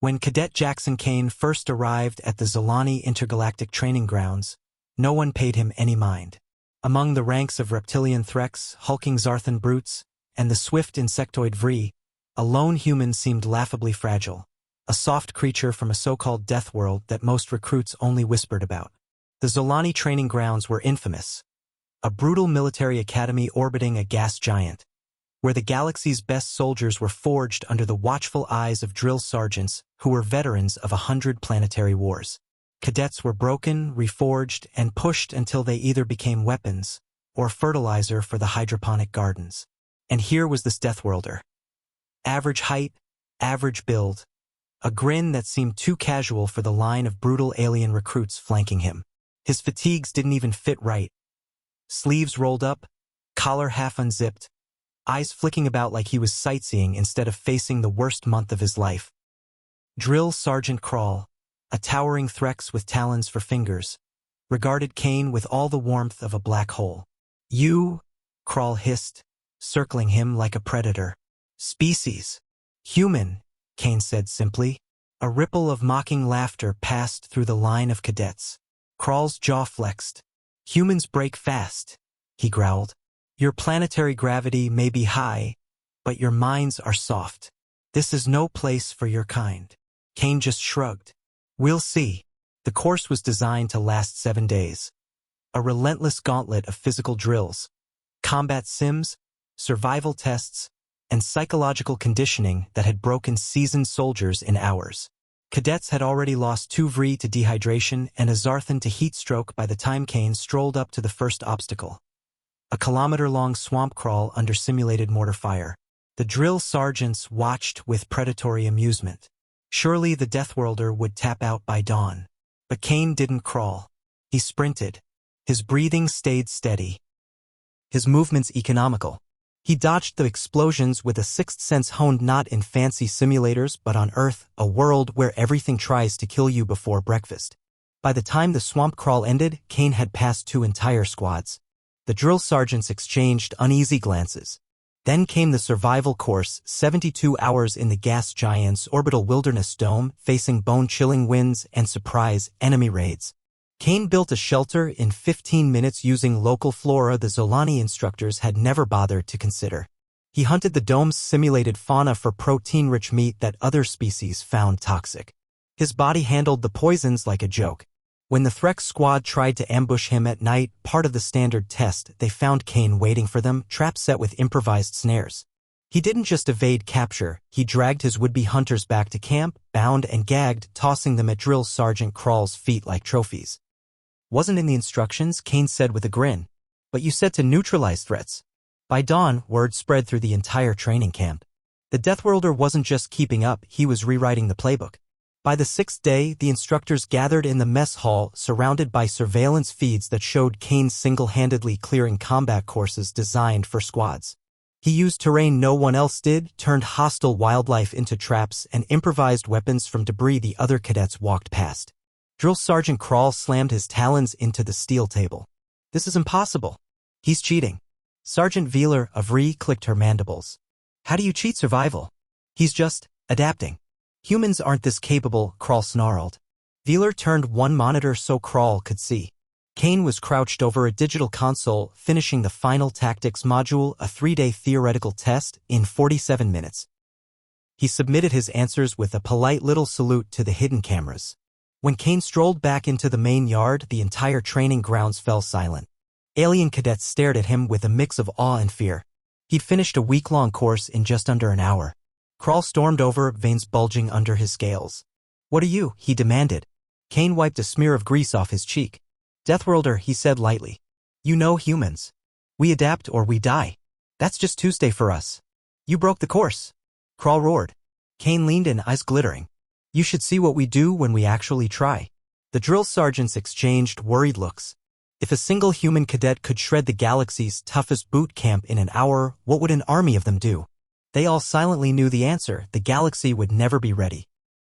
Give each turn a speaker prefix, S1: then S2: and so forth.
S1: When Cadet Jackson Kane first arrived at the Zolani Intergalactic Training Grounds, no one paid him any mind. Among the ranks of reptilian Threx, hulking Zarthan brutes, and the swift insectoid Vree, a lone human seemed laughably fragile, a soft creature from a so-called death world that most recruits only whispered about. The Zolani Training Grounds were infamous, a brutal military academy orbiting a gas giant, where the galaxy's best soldiers were forged under the watchful eyes of drill sergeants who were veterans of 100 planetary wars. Cadets were broken, reforged, and pushed until they either became weapons or fertilizer for the hydroponic gardens. And here was this Deathworlder. Average height, average build, a grin that seemed too casual for the line of brutal alien recruits flanking him. His fatigues didn't even fit right. Sleeves rolled up, collar half unzipped, eyes flicking about like he was sightseeing instead of facing the worst month of his life. Drill Sergeant Crawl, a towering Threx with talons for fingers, regarded Kane with all the warmth of a black hole. "You," Crawl hissed, circling him like a predator. "Species. Human," Kane said simply. A ripple of mocking laughter passed through the line of cadets. Crawl's jaw flexed. "Humans break fast," he growled. "Your planetary gravity may be high, but your minds are soft. This is no place for your kind." Kane just shrugged. "We'll see." The course was designed to last 7 days. A relentless gauntlet of physical drills, combat sims, survival tests, and psychological conditioning that had broken seasoned soldiers in hours. Cadets had already lost 2 Vree to dehydration and a Zarthan to heat stroke by the time Kane strolled up to the first obstacle. A kilometer-long swamp crawl under simulated mortar fire. The drill sergeants watched with predatory amusement. Surely the Deathworlder would tap out by dawn. But Kane didn't crawl. He sprinted. His breathing stayed steady. His movements economical. He dodged the explosions with a sixth sense honed not in fancy simulators but on Earth, a world where everything tries to kill you before breakfast. By the time the swamp crawl ended, Kane had passed 2 entire squads. The drill sergeants exchanged uneasy glances. Then came the survival course, 72 hours in the gas giant's orbital wilderness dome, facing bone-chilling winds and surprise enemy raids. Kane built a shelter in 15 minutes using local flora the Zolani instructors had never bothered to consider. He hunted the dome's simulated fauna for protein-rich meat that other species found toxic. His body handled the poisons like a joke. When the Threx squad tried to ambush him at night, part of the standard test, they found Kane waiting for them, trap set with improvised snares. He didn't just evade capture, he dragged his would-be hunters back to camp, bound and gagged, tossing them at Drill Sergeant Crawl's feet like trophies. "Wasn't in the instructions," Kane said with a grin. "But you said to neutralize threats." By dawn, word spread through the entire training camp. The Deathworlder wasn't just keeping up, he was rewriting the playbook. By the 6th day, the instructors gathered in the mess hall, surrounded by surveillance feeds that showed Kane single-handedly clearing combat courses designed for squads. He used terrain no one else did, turned hostile wildlife into traps, and improvised weapons from debris the other cadets walked past. Drill Sergeant Crawl slammed his talons into the steel table. "This is impossible. He's cheating." Sergeant Veeler of Vree clicked her mandibles. "How do you cheat survival? He's just adapting. Humans aren't this capable," Crawl snarled. Veeler turned one monitor so Crawl could see. Kane was crouched over a digital console, finishing the final tactics module, a 3-day theoretical test, in 47 minutes. He submitted his answers with a polite little salute to the hidden cameras. When Kane strolled back into the main yard, the entire training grounds fell silent. Alien cadets stared at him with a mix of awe and fear. He'd finished a week-long course in just under an hour. Crawl stormed over, veins bulging under his scales. "What are you?" he demanded. Kane wiped a smear of grease off his cheek. "Deathworlder," he said lightly. "You know humans. We adapt or we die. That's just Tuesday for us. You broke the course." Crawl roared. Kane leaned in, eyes glittering. "You should see what we do when we actually try." The drill sergeants exchanged worried looks. If a single human cadet could shred the galaxy's toughest boot camp in an hour, what would an army of them do? They all silently knew the answer: the galaxy would never be ready.